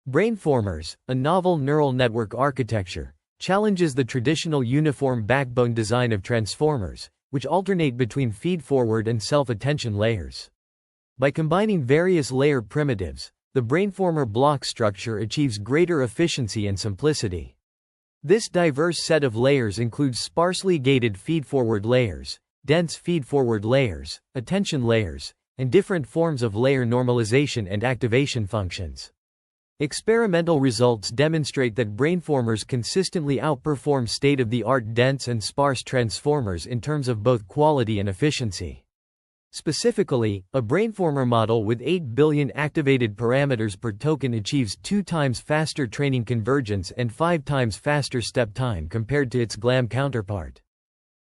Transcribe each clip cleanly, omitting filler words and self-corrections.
Brainformers, a novel neural network architecture, challenges the traditional uniform backbone design of transformers, which alternate between feed-forward and self-attention layers. By combining various layer primitives, the Brainformer block structure achieves greater efficiency and simplicity. This diverse set of layers includes sparsely gated feed-forward layers, dense feed-forward layers, attention layers, and different forms of layer normalization and activation functions. Experimental results demonstrate that Brainformers consistently outperform state-of-the-art dense and sparse transformers in terms of both quality and efficiency. Specifically, a Brainformer model with 8 billion activated parameters per token achieves 2 times faster training convergence and 5 times faster step time compared to its GLaM counterpart.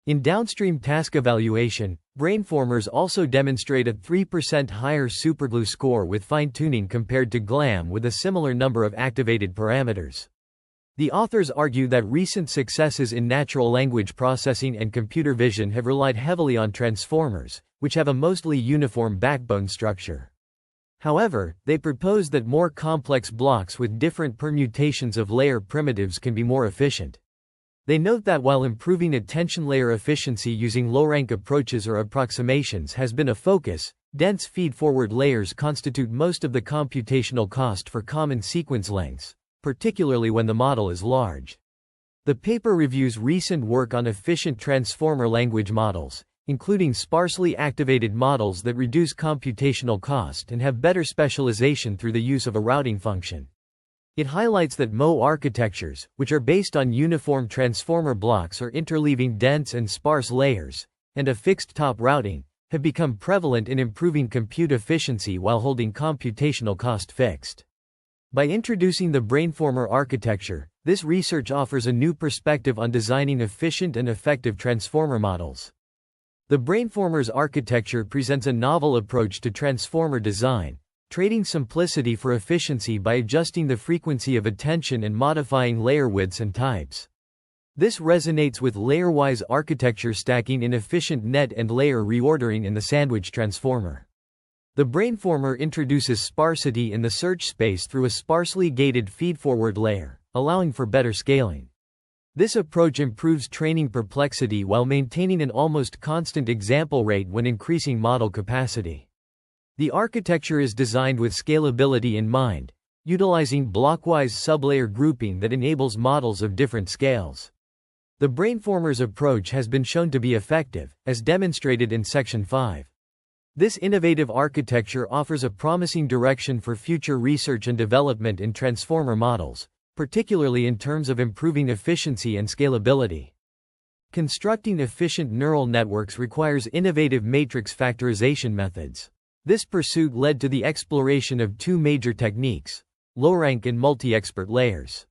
In downstream task evaluation, Brainformers also demonstrate a 3% higher SuperGLUE score with fine-tuning compared to GLaM with a similar number of activated parameters. The authors argue that recent successes in natural language processing and computer vision have relied heavily on transformers, which have a mostly uniform backbone structure. However, they propose that more complex blocks with different permutations of layer primitives can be more efficient. They note that while improving attention layer efficiency using low-rank approaches or approximations has been a focus, dense feed-forward layers constitute most of the computational cost for common sequence lengths, particularly when the model is large. The paper reviews recent work on efficient transformer language models, including sparsely activated models that reduce computational cost and have better specialization through the use of a routing function. It highlights that MO architectures, which are based on uniform transformer blocks or interleaving dense and sparse layers, and a fixed top routing, have become prevalent in improving compute efficiency while holding computational cost fixed. By introducing the Brainformer architecture, this research offers a new perspective on designing efficient and effective transformer models. The Brainformers architecture presents a novel approach to transformer design, trading simplicity for efficiency by adjusting the frequency of attention and modifying layer widths and types. This resonates with layer-wise architecture stacking in efficient net and layer reordering in the sandwich transformer. The Brainformer introduces sparsity in the search space through a sparsely gated feed-forward layer, allowing for better scaling. This approach improves training perplexity while maintaining an almost constant example rate when increasing model capacity. The architecture is designed with scalability in mind, utilizing blockwise sublayer grouping that enables models of different scales. The Brainformers approach has been shown to be effective, as demonstrated in Section 5. This innovative architecture offers a promising direction for future research and development in transformer models, particularly in terms of improving efficiency and scalability. Constructing efficient neural networks requires innovative matrix factorization methods. This pursuit led to the exploration of 2 major techniques: low-rank and multi-expert layers.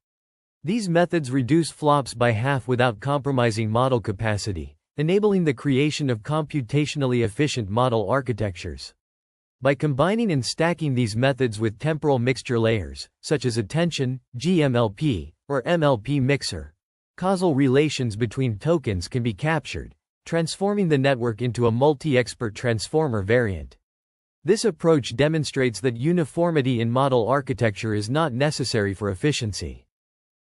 These methods reduce flops by half without compromising model capacity, enabling the creation of computationally efficient model architectures. By combining and stacking these methods with temporal mixture layers, such as attention, GMLP, or MLP mixer, causal relations between tokens can be captured, transforming the network into a multi-expert transformer variant. This approach demonstrates that uniformity in model architecture is not necessary for efficiency.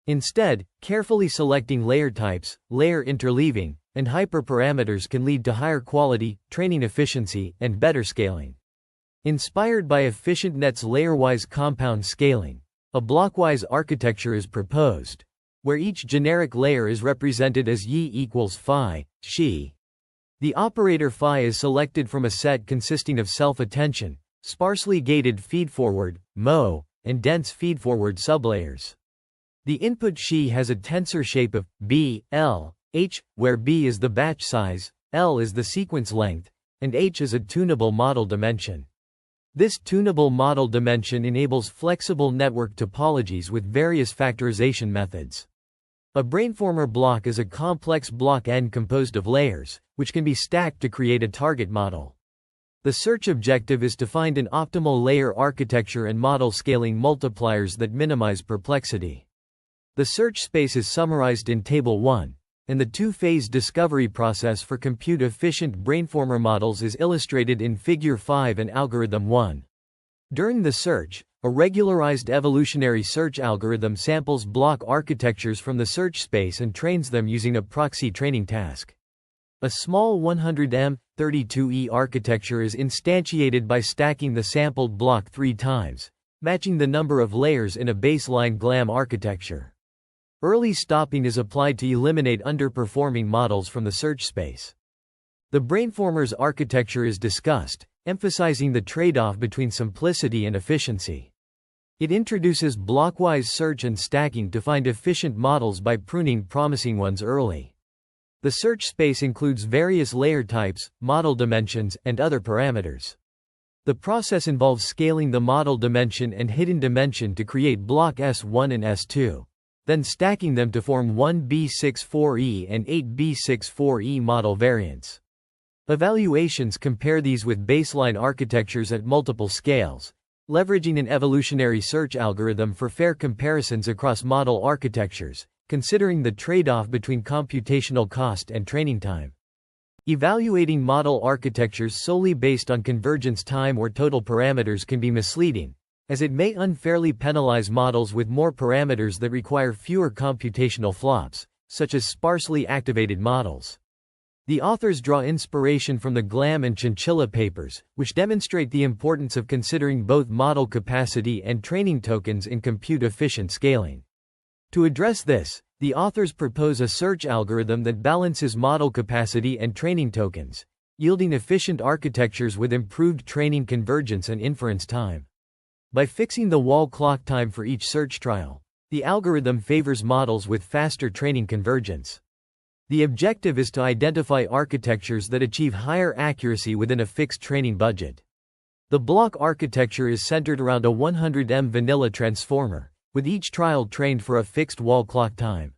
Instead, carefully selecting layer types, layer interleaving, and hyperparameters can lead to higher quality, training efficiency, and better scaling. Inspired by efficient nets layer-wise compound scaling, a blockwise architecture is proposed, where each generic layer is represented as Y equals phi, xi. The operator phi is selected from a set consisting of self-attention, sparsely gated feedforward, MO, and dense feedforward sublayers. The input xi has a tensor shape of B, L, H, where B is the batch size, L is the sequence length, and H is a tunable model dimension. This tunable model dimension enables flexible network topologies with various factorization methods. A Brainformer block is a complex block N composed of layers, which can be stacked to create a target model. The search objective is to find an optimal layer architecture and model scaling multipliers that minimize perplexity. The search space is summarized in Table 1, and the 2-phase discovery process for compute-efficient Brainformer models is illustrated in Figure 5 and Algorithm 1. During the search, a regularized evolutionary search algorithm samples block architectures from the search space and trains them using a proxy training task. A small 100M32E architecture is instantiated by stacking the sampled block 3 times, matching the number of layers in a baseline GLaM architecture. Early stopping is applied to eliminate underperforming models from the search space. The Brainformers architecture is discussed, emphasizing the trade-off between simplicity and efficiency. It introduces blockwise search and stacking to find efficient models by pruning promising ones early. The search space includes various layer types, model dimensions, and other parameters. The process involves scaling the model dimension and hidden dimension to create block S1 and S2, then stacking them to form 1B64E and 8B64E model variants. Evaluations compare these with baseline architectures at multiple scales, leveraging an evolutionary search algorithm for fair comparisons across model architectures, considering the trade-off between computational cost and training time. Evaluating model architectures solely based on convergence time or total parameters can be misleading, as it may unfairly penalize models with more parameters that require fewer computational flops, such as sparsely activated models. The authors draw inspiration from the GLaM and Chinchilla papers, which demonstrate the importance of considering both model capacity and training tokens in compute-efficient scaling. To address this, the authors propose a search algorithm that balances model capacity and training tokens, yielding efficient architectures with improved training convergence and inference time. By fixing the wall clock time for each search trial, the algorithm favors models with faster training convergence. The objective is to identify architectures that achieve higher accuracy within a fixed training budget. The block architecture is centered around a 100M vanilla transformer, with each trial trained for a fixed wall clock time.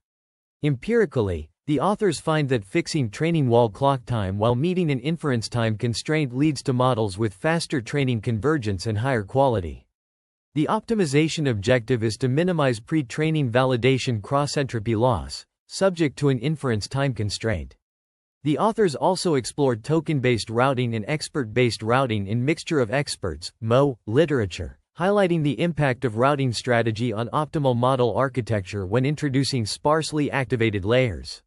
Empirically, the authors find that fixing training wall clock time while meeting an inference time constraint leads to models with faster training convergence and higher quality. The optimization objective is to minimize pre-training validation cross-entropy loss, subject to an inference time constraint. The authors also explored token-based routing and expert-based routing in Mixture of Experts (MO) literature, highlighting the impact of routing strategy on optimal model architecture when introducing sparsely activated layers.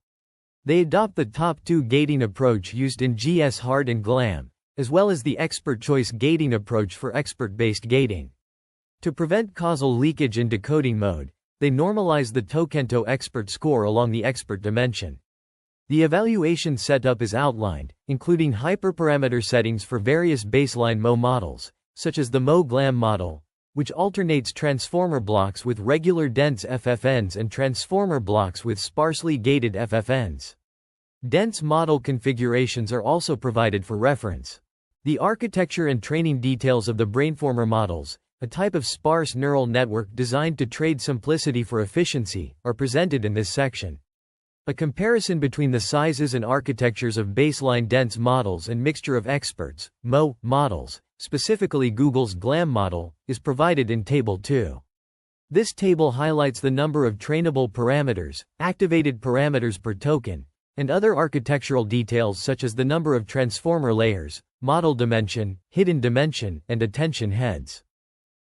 They adopt the top-2 gating approach used in GS-Hard and GLaM, as well as the expert choice gating approach for expert-based gating. To prevent causal leakage in decoding mode, they normalize the Tokento expert score along the expert dimension. The evaluation setup is outlined, including hyperparameter settings for various baseline MO models, such as the MO-GLaM model, which alternates transformer blocks with regular dense FFNs and transformer blocks with sparsely gated FFNs. Dense model configurations are also provided for reference. The architecture and training details of the Brainformer models, a type of sparse neural network designed to trade simplicity for efficiency, are presented in this section. A comparison between the sizes and architectures of baseline dense models and Mixture of Experts (MO) models, specifically Google's GLaM model, is provided in Table 2. This table highlights the number of trainable parameters, activated parameters per token, and other architectural details such as the number of transformer layers, model dimension, hidden dimension, and attention heads.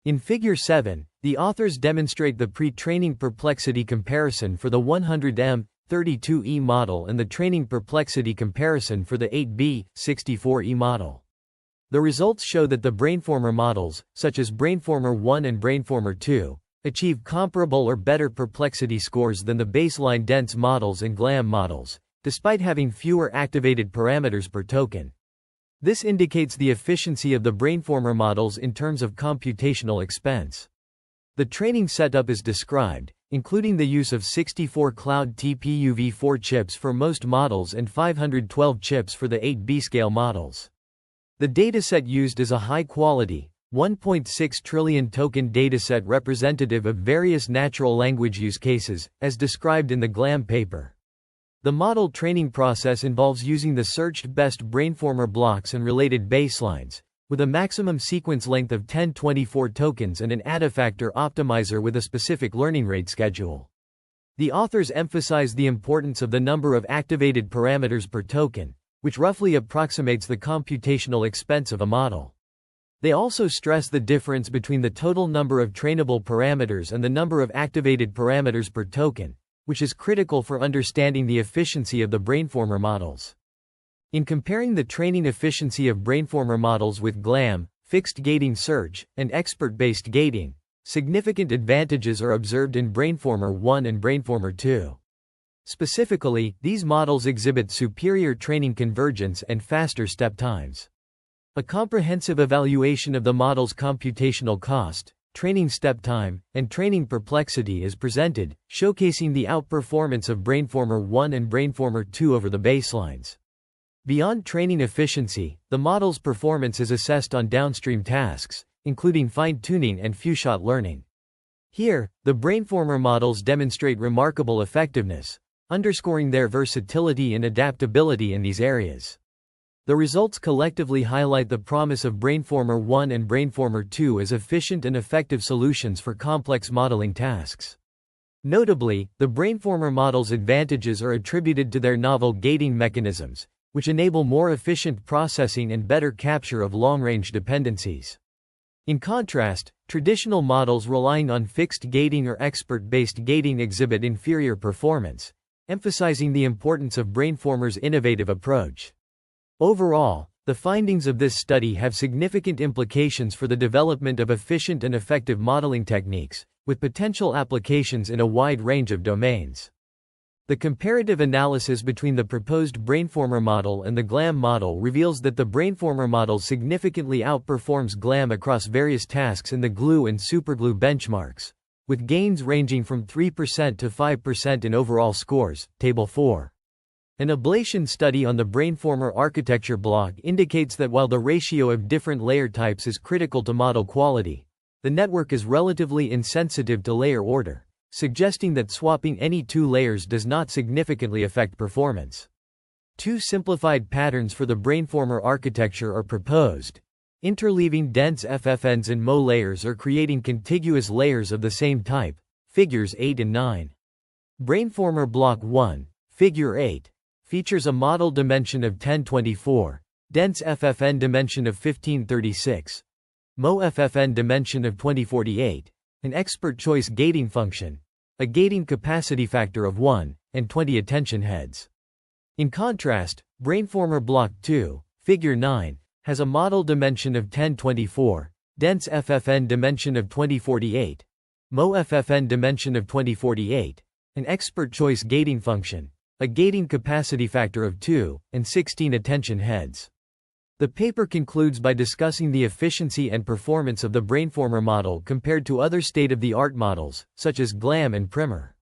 In Figure 7, the authors demonstrate the pre-training perplexity comparison for the 100M32E model and the training perplexity comparison for the 8B64E model. The results show that the Brainformer models, such as Brainformer 1 and Brainformer 2, achieve comparable or better perplexity scores than the baseline dense models and GLaM models, despite having fewer activated parameters per token. This indicates the efficiency of the Brainformer models in terms of computational expense. The training setup is described, including the use of 64 cloud TPU-v4 chips for most models and 512 chips for the 8B scale models. The dataset used is a high-quality, 1.6 trillion token dataset representative of various natural language use cases, as described in the GLaM paper. The model training process involves using the searched best Brainformer blocks and related baselines, with a maximum sequence length of 1024 tokens and an addifactor optimizer with a specific learning rate schedule. The authors emphasize the importance of the number of activated parameters per token, which roughly approximates the computational expense of a model. They also stress the difference between the total number of trainable parameters and the number of activated parameters per token, which is critical for understanding the efficiency of the Brainformer models. In comparing the training efficiency of Brainformer models with GLaM, fixed gating search, and expert-based gating, significant advantages are observed in Brainformer 1 and Brainformer 2. Specifically, these models exhibit superior training convergence and faster step times. A comprehensive evaluation of the model's computational cost, training step time, and training perplexity is presented, showcasing the outperformance of Brainformer 1 and Brainformer 2 over the baselines. Beyond training efficiency, the model's performance is assessed on downstream tasks, including fine-tuning and fewshot learning. Here, the Brainformer models demonstrate remarkable effectiveness, underscoring their versatility and adaptability in these areas. The results collectively highlight the promise of Brainformer 1 and Brainformer 2 as efficient and effective solutions for complex modeling tasks. Notably, the Brainformer model's advantages are attributed to their novel gating mechanisms, which enable more efficient processing and better capture of long-range dependencies. In contrast, traditional models relying on fixed gating or expert-based gating exhibit inferior performance, emphasizing the importance of Brainformer's innovative approach. Overall, the findings of this study have significant implications for the development of efficient and effective modeling techniques, with potential applications in a wide range of domains. The comparative analysis between the proposed Brainformer model and the GLaM model reveals that the Brainformer model significantly outperforms GLaM across various tasks in the GLUE and SuperGLUE benchmarks, with gains ranging from 3% to 5% in overall scores, Table 4. An ablation study on the Brainformer architecture block indicates that while the ratio of different layer types is critical to model quality, the network is relatively insensitive to layer order, suggesting that swapping any two layers does not significantly affect performance. Two simplified patterns for the Brainformer architecture are proposed, interleaving dense FFNs and Mo layers or creating contiguous layers of the same type, figures 8 and 9. Brainformer Block 1, Figure 8, features a model dimension of 1024, dense FFN dimension of 1536, Mo FFN dimension of 2048, an expert choice gating function, a gating capacity factor of 1, and 20 attention heads. In contrast, Brainformer Block 2, Figure 9, has a model dimension of 1024, dense FFN dimension of 2048, Mo FFN dimension of 2048, an expert choice gating function, a gating capacity factor of 2, and 16 attention heads. The paper concludes by discussing the efficiency and performance of the Brainformer model compared to other state-of-the-art models, such as GLaM and Primer.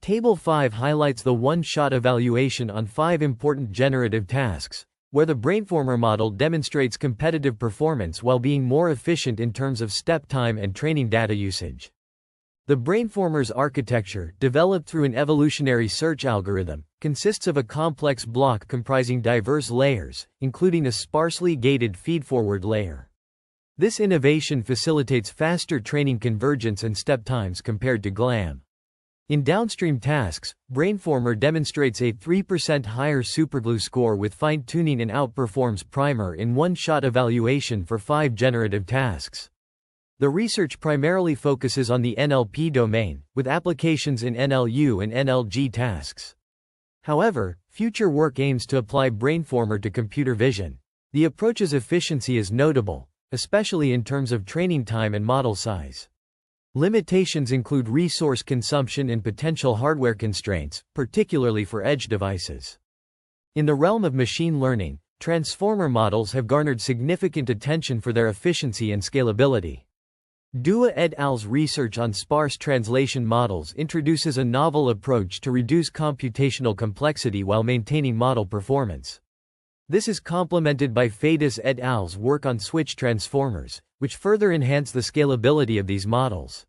Table 5 highlights the one-shot evaluation on 5 important generative tasks, where the Brainformer model demonstrates competitive performance while being more efficient in terms of step time and training data usage. The Brainformer's architecture, developed through an evolutionary search algorithm, consists of a complex block comprising diverse layers, including a sparsely gated feedforward layer. This innovation facilitates faster training convergence and step times compared to GLaM. In downstream tasks, Brainformer demonstrates a 3% higher SuperGLUE score with fine-tuning and outperforms Primer in one-shot evaluation for 5 generative tasks. The research primarily focuses on the NLP domain, with applications in NLU and NLG tasks. However, future work aims to apply Brainformer to computer vision. The approach's efficiency is notable, especially in terms of training time and model size. Limitations include resource consumption and potential hardware constraints, particularly for edge devices. In the realm of machine learning, transformer models have garnered significant attention for their efficiency and scalability. Dua et al.'s research on sparse translation models introduces a novel approach to reduce computational complexity while maintaining model performance. This is complemented by Fadis et al.'s work on switch transformers, which further enhance the scalability of these models.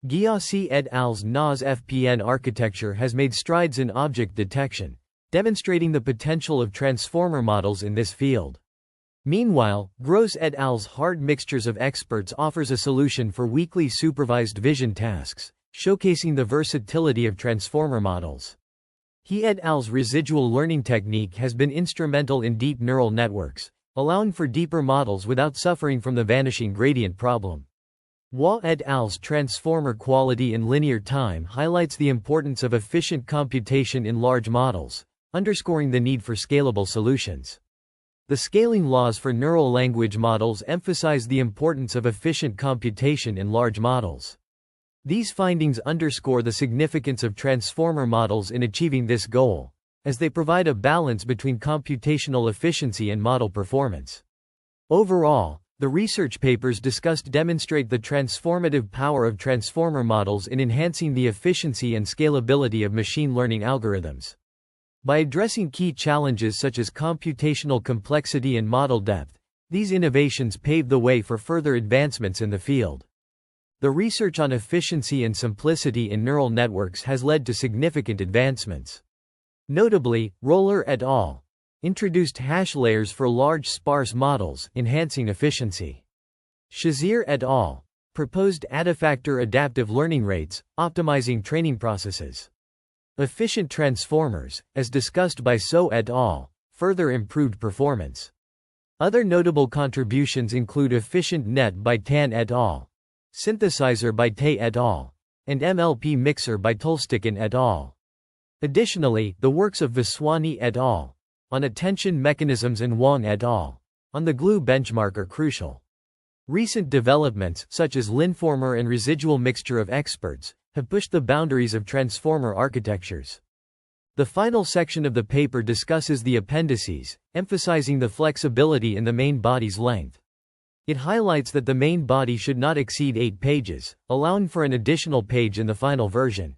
Gyasi et al.'s NAS-FPN architecture has made strides in object detection, demonstrating the potential of transformer models in this field. Meanwhile, Gross et al.'s hard mixtures of experts offers a solution for weakly supervised vision tasks, showcasing the versatility of transformer models. He et al.'s residual learning technique has been instrumental in deep neural networks, allowing for deeper models without suffering from the vanishing gradient problem. Hua et al.'s Transformer Quality in Linear Time highlights the importance of efficient computation in large models, underscoring the need for scalable solutions. The scaling laws for neural language models emphasize the importance of efficient computation in large models. These findings underscore the significance of transformer models in achieving this goal, as they provide a balance between computational efficiency and model performance. Overall, the research papers discussed demonstrate the transformative power of transformer models in enhancing the efficiency and scalability of machine learning algorithms. By addressing key challenges such as computational complexity and model depth, these innovations pave the way for further advancements in the field. The research on efficiency and simplicity in neural networks has led to significant advancements. Notably, Roller et al. Introduced hash layers for large sparse models, enhancing efficiency. Shazir et al. Proposed adafactor adaptive learning rates, optimizing training processes. Efficient transformers, as discussed by Zhou et al., further improved performance. Other notable contributions include Efficient Net by Tan et al., Synthesizer by Tay et al., and MLP Mixer by Tulstikin et al. Additionally, the works of Vaswani et al. On attention mechanisms and Huang et al. On the GLaM benchmark are crucial. Recent developments, such as Linformer and residual mixture of experts, have pushed the boundaries of transformer architectures. The final section of the paper discusses the appendices, emphasizing the flexibility in the main body's length. It highlights that the main body should not exceed 8 pages, allowing for an additional page in the final version.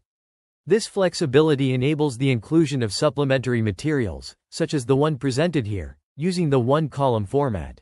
This flexibility enables the inclusion of supplementary materials, such as the one presented here, using the one-column format.